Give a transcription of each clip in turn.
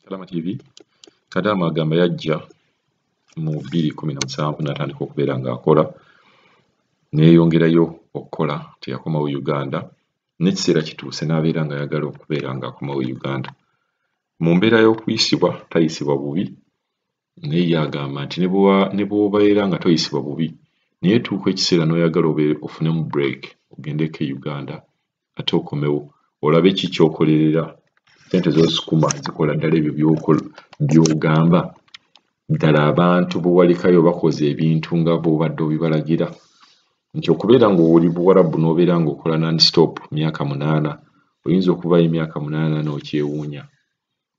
Salama TV Kadaama agamba yajja mu 2017 n'atandika okubeera ng'akola neeyongerayo okukola teyakomawo Uganda n'ekiseera kituuse n'abeera ng'ayagala okubeera ng'akomawo Uganda. Mu mbeera y'okuyisibwa tayisibwa bubi naye yagamba nti ne bw'obeera nga toyisibwa bubi naye tuuka ekiseera n'oyagala ofunemu break ogendeko e Uganda ate okomewo olabe ki ky'okolerera sente z'osukuma zikola ddala ebyo by'ogamba ddala abantu bw'owalekayo bakoze ebintu nga bw'obadde obibalagira nti okubeera ng'oli Buwarabu n'obeera ng'okola non-stop myaka 8 oyinza okuvayo emyaka 8 n'okyewuunya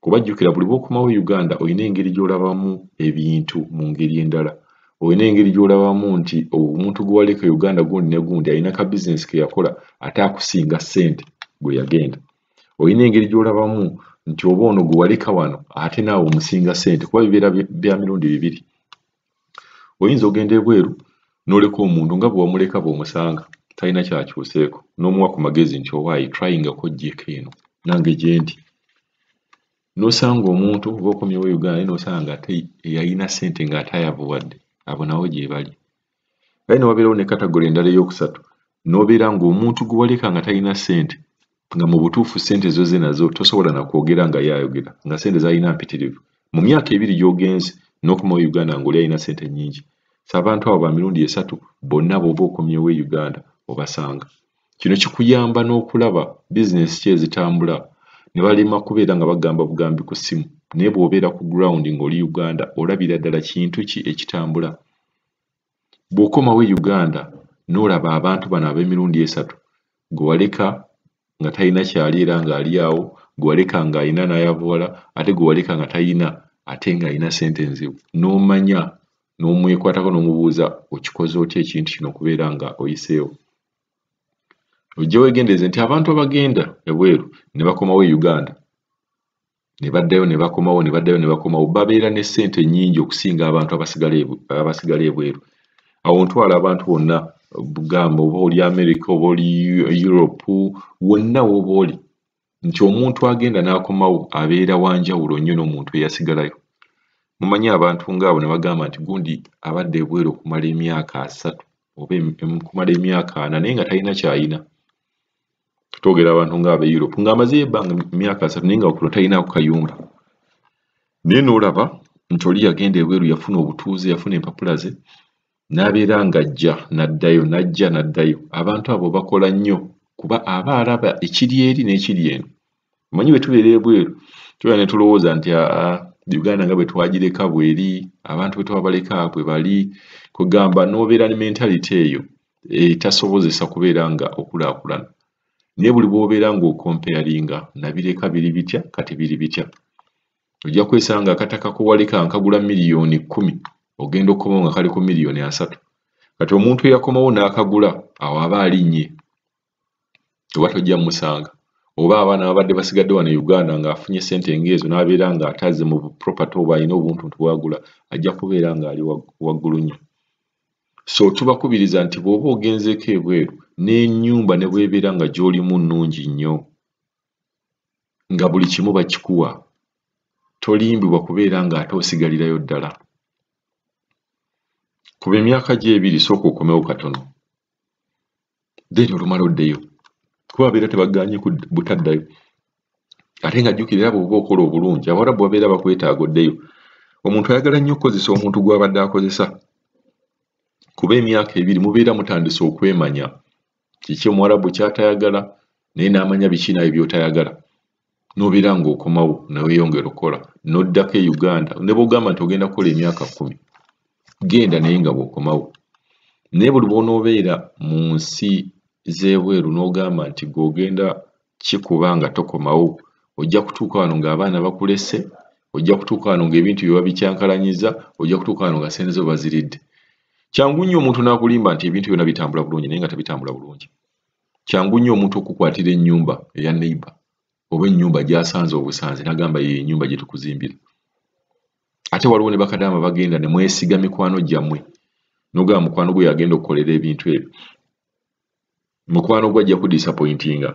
kuba jjukira buli bw'okomawo Uganda olina engeri gy'olabamu ebintu mu ngeri endala olina engeri gy'olabamu nti omuntu gwe waleka Uganda gundi ne gundi alina ka bizinesi ke yakola ate akusinga ssente gwe yagenda olina engeri gy'olabamu nti oba ono gwe waleka wano ate naawe omusinga ssente kuba bibeera bya mirundi bibiri. Oyinza ogenda ebweru n'oleka omuntu nga bwe wamuleka bw'omusanga talina kyakyuseeko n'omuwa ku magezi nti owaayi tryingako ggyeko eno nange gye ndi n'osanga omuntu oba okomyewo Uganda n'osanga ate yalina ssente ng'ate ayabuwadde abo nawo gye bali. Kale ne wabeerawo ne katagole endala ey'okusatu n'obeera ng'omuntu gwe waleka nga talina ssente nga mu butuufu ssente zo ze nazo tosobola na kwogera nga yayogera nga ssente z'alina mpitirivu mu myaka 2 gy'ogenze n'okomawo Uganda ng'oli alina ssente nnyingi abantu abo ba mirundi 3 bonna bw'oba okomyewo Uganda obasanga. Kino kikuyamba n'okulaba bizinesi ki ezitambula ne balema kubeera nga bagamba bugambi ku ssimu naye bw'obeera ku ground ng'oli Uganda olabira ddala kintu ki ekitambula. Bw'okomawo Uganda n'olaba abantu bano ab'emirundi 3 gwe waleka nga talina kyali era ng'ali awo gwe waleka ng'alina n'ayabuwala ate gwe waleka nga talina ate ng'alina ssente nzibu n'omanya n'omwekwatako n'omubuuza okikoze otya ekintu kino okubeera nga oyiseewo. Ojja weegendereze nti abantu abagenda ebweru ne bakomawo Uganda ne baddayo ne bakomawo ne baddayo ne bakomawo babeera ne ssente nnyingi okusinga abantu abasigala ebweru. Awo ntwala abantu bonna bugamba oba oli America oba oli Europe wonna w'oba oli nti omuntu agenda n'akomawo abeera wanjawulo nnyo n'omuntu eyasigalayo. Mumanyi abantu ng'abo ne bagamba nti gundi abadde ebweru okumala emyaka 3 oba kumala emyaka 4 naye nga talina kyayina. Tutwogera abantu ng'ab'e Europe ng'amazeyo ebbanga emyaka 3 naye nga kuno talinaako kayumba naye n'olaba nti oli yagenda ebweru yafuna obutuuze yafuna empapula ze n'abeera ng'ajja n'addayo n'ajja n'addayo. Abantu abo bakola nnyo kuba aba alaba ekiri eri n'ekiri eno. Manyi bwe tubeera ebweru tubeera ne tulowooza nti Uganda nga bwe twagireka bweri abantu bwe twabaleka bwe bali kugamba n'obeera ne mentality eyo etasobozesa kubeera nga okulaakulana naye buli bw'obeera ng'okompeyaringa nabireka biri bitya kati biri bitya ojja kwesanga akataka ko waleka nkagula miliyoni 10 ogenda okukomawo nga kaliko miliyoni 3 kati omuntu eyakomawo n'akagula awo aba alinnye oba tojja musanga oba abaana babadde basigadde wano Uganda ng'afunye ssente ng'ezo n'abeera ng'ataze mu property oba alina obuntu bwagula ajja kubeera ng'ali waggulu nnyo. So tubakubiriza nti bw'oba ogenzeeko ebweru n'ennyumba ne bw'ebeera nga gy'olimu nnungi nnyo nga buli kimu bakikuwa tolimbibwa kubeera ng'ate osigalirayo ddala. Kuba emyaka gye 2 sooka okomewo katono then olumala oddeyo kuba babeera tebaganye butaddayo ate nga jjukira era bw'oba okola obulungi Abawarabu babeera bakwetaaga oddeyo. Omuntu ayagala nnyo okukozesa omuntu gw'abadde akozesa kuba emyaka 2 mubeera mutandise okwemanya kiki Omuwarabu ky'atayagala naye n'amanya biki naye by'otayagala n'obeera ng'okomawo n'weeyongera okukola n'oddako e Uganda ne bw'ogamba nti ogenda kukola emyaka 10 genda naye nga bw'okomawo naye buli bw'onoobeera mu nsi z'ebweru n'ogamba nti gw'ogenda kikuba nga tokomawo ojja kutuuka wano ng'abaana bakulese ojja kutuuka wano ng'ebintu bye babikyankalanyiza ojja kutuuka wano nga ssente zo baziridde. Kyangu nnyo omuntu n'akulimba nti ebintu byonna bitambula bulungi naye nga tebitambula bulungi. Kyangu nnyo omuntu okukwatira ennyumba eya neighbor oba ennyumba gy'asanze obusanze n'agamba ye ennyumba gye tukuzimbira. Ate waliwo ne bakadaama bagenda ne mwesiga mikwano gyammwe n'ogamba mukwano gwe yagenda okukolera ebintu ebyo mukwano gwe ajja ku disappointinga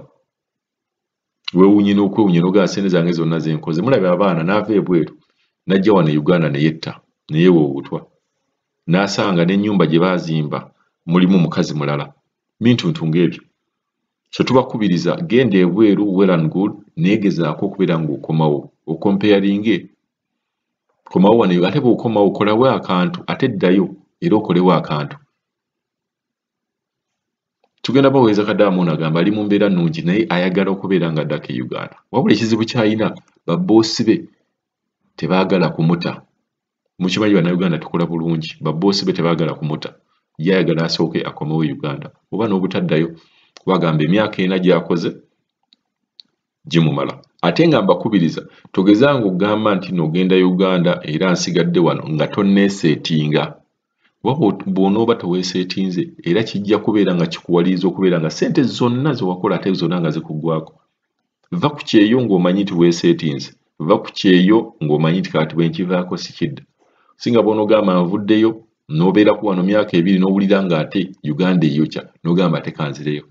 weewuunye n'okwewuunya n'ogaa sente zange zonna ze nkoze mulabye abaana n'ava ebweru n'ajja wano e Uganda ne yetta ne yeewa obutwa n'asanga n'ennyumba gye baazimba mulimu mukazi mulala bintuntu ng'ebyo. So tubakubiriza genda ebweru well and good neegezaako okubeera ng'okomawo okompeyaringe komawo wano ate bw'okomawo kolawo akantu ate ddayo era okolewo akantu. Tugenda baweeza Kadamu n'agamba ali mu mbeera nnungi naye ayagala okubeera ng'addako e Uganda. Wabula ekizibu ky'alina babboosi be tebaagala kumuta. Mukimanyi bannayuganda tukola bulungi. Babboosi be tebaagala kumuta. Ye ayagala asooke akomewo e Uganda. Oba n'obutaddayo bagamba emyaka ena gy'akoze gimumala. Ate nga mbakubiriza togezanga okugamba nti n'ogenda Uganda era nsigadde wano nga tonneeseetinga. Bw'onooba teweeseetinze era kijja kubeera nga kikuwaliriza okubeera nga ssente zonna ze wakola ate zonna nga zikuggwako. Va ku kyeyo ng'omanyi nti weeseetinze. Va ku kyeyo ng'omanyi nti kati bwe nkivaako si kidda. Singa bw'onoogamba nvuddeyo n'obeerako wano myaka 2 n'owulira ng'ate Uganda eyokya n'ogamba ate kanzireyo.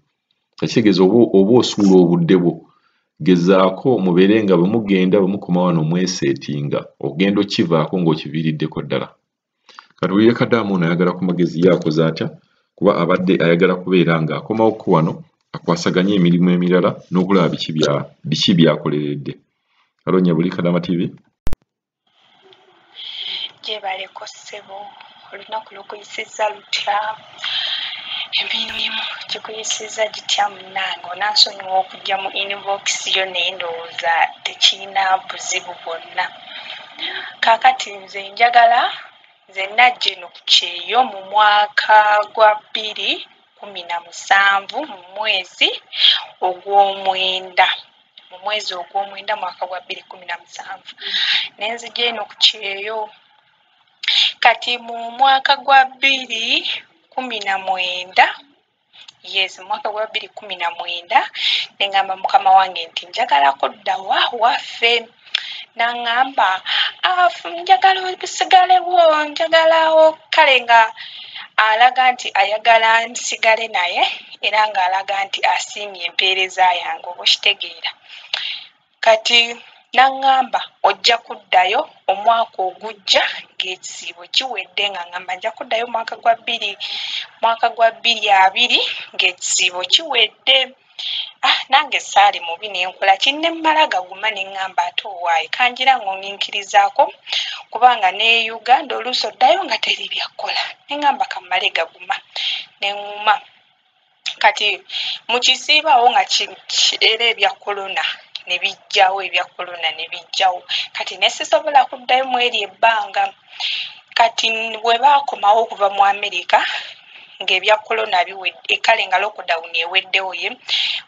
Kitegeeza oba osuula obudde bwo. Gezaako mubeere nga bwe mugenda bwe mukoma wano mweseetinga ogenda okivaako ng'okiviiriddeko ddala. Katuwulire Kadamu n'ayagala ku magezi y'akoze atya kuba abadde ayagala kubeera ng'akomawoko wano akwasaganye emirimu emirala n'okulaba biki by'akoleredde. Alonya buli Kadama TV. Gye baleko ssebo olunaku lukuyisizza lutya emirimu gikuyisizza gitya munnange onansonyiwa okujja mu inbox yo naye ndowooza tekirina buzibu bwonna. Kaakati nze njagala nze najja eno ku kyeyo mu mwaka gwa 2017 mu mwezi ogw'omwenda mwaka gwa 2017 nenzija eno ku kyeyo. Kati mu mwaka gwa 2019 mwaka gwa 2019 nengamba mukama wange nti njagala kudda waffe n'angamba njagala osigalewo njagalawo kale nga alaga nti ayagala nsigale naye era ng'alaga nti asiimye empeereza yange oba okitegeera. Kati n'angamba ojja kuddayo omwaka ogujja ng'ekisiibo kiwedde nga ngamba nja kuddayo mwaka gwa 2020 ng'ekisiibo kiwedde. Nange saali mubi nenkola kinnemmala gaguma neŋŋamba ate owaayi kanjira ng'onyinkirizaako kubanga ne Uganda oluusi oddayo nga teri byakkola neŋŋamba kammale gaguma neŋŋuma. Kati mu kisiibaawo nga era ebya korona ne bijjawo kati ne sisobola kuddayo mu eri ebbanga. Kati bwe baakomawo okuva mu Amerika ng'ebya korona biwedde kale nga lockdown eweddewo ye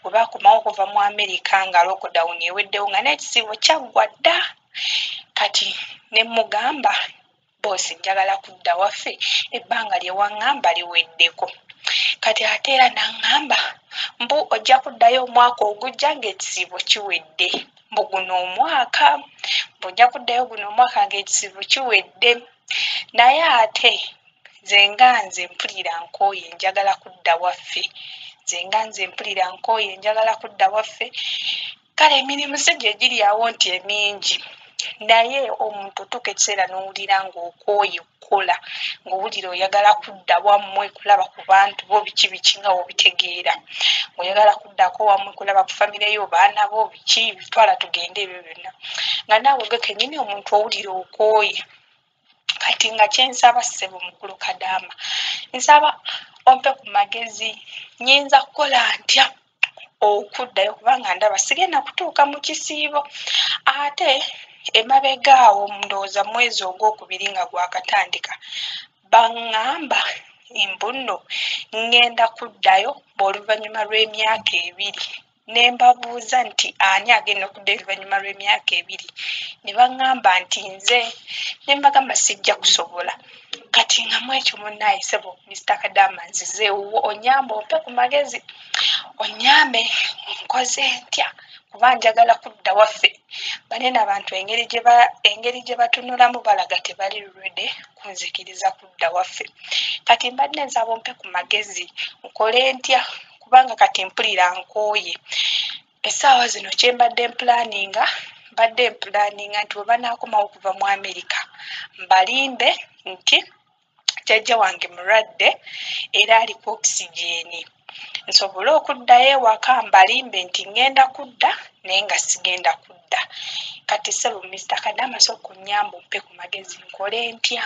bwe baakomawo okuva mu Amerika nga lockdown eweddewo nga n'ekisiibo kyaggwa dda. Kati ne mugamba boosi njagala kudda waffe ebbanga lye waŋŋamba liweddeko. Kati ate era n'aŋŋamba mbu ojja kuddayo omwaka ogujja ng'ekisiibo kiwedde. Mbu guno omwaka bw'ojja kuddayo guno omwaka ng'ekisiibo kiwedde. Naye ate nze mpulira nkooye njagala kudda waffe. Kale emirimu si gye giri awo nti emingi naye omuntu otuuka ekiseera n'owulira ng'okooye okukola ng'owulira oyagala kudda wammwe kulaba ku bantu bo biki nga wobitegeera ng'oyagala kuddako wammwe kulaba ku famire yo baana bo biki bitwala tugende ebyo byonna nga naawe gwe kennyini omuntu owulira okooye. Kati nga kyensaba ssebo mukulu Kadaama nsaba ompe ku magezi nyinza kukola ntya okuddayo kubanga ndaba sigenda kutuuka mu kisiibo. Ate emabegaawo ndowooza mwezi ogwokubiri nga gwakatandika baŋŋamba mbu ngenda kuddayo oluvannyuma lw'emyaka 2 ne mbabuuza nti ani agenda okuddayo oluvannyuma lw'emyaka 2 ne baŋŋamba nti nze ne mbagamba sijja kusobola. Kati nga mwekyo munnaaye ssebo Mr. Kadaama nzizeewo onyambe ompe ku magezi onyambe nkoze ntya kuba njagala kudda waffe. Banene abantu engeri gye batunulamu balaga tebali ready kunzikiriza kudda waffe. Kati mbadde nsaba ompe ku magezi nkole ntya kubanga kati mpulira nkooye. essaawa zino kye mbadde mpulaninga nti bwe banaakomawo okuva mu Amerika mbalimbe nti jjajja wange mulwadde era aliko okisigeni nsobole okuddayo ewaka mbalimbe nti ŋŋenda kudda naye nga sigenda kudda kati ssebo Mr. Kadama sooka onnyambe ompe ku magezi nkole ntya